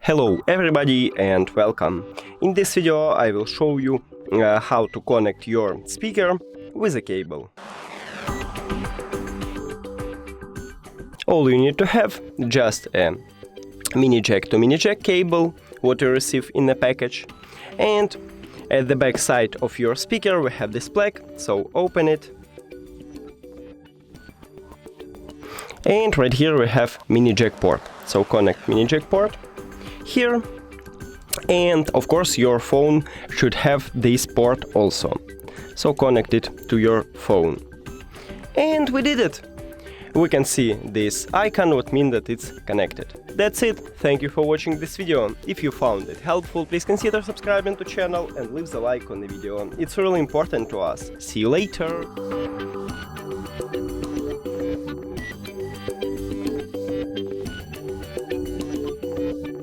Hello everybody and welcome. In this video I will show you how to connect your speaker with a cable. All you need to have just a mini jack to mini jack cable, what you receive in the package, and at the back side of your speaker we have this plug, so open it. And right here we have mini jack port, so connect mini jack port here, and of course your phone should have this port also, so connect it to your phone. And we did it! We can see this icon, what means that it's connected. That's it, thank you for watching this video. If you found it helpful, please consider subscribing to the channel and leave the like on the video, it's really important to us. See you later!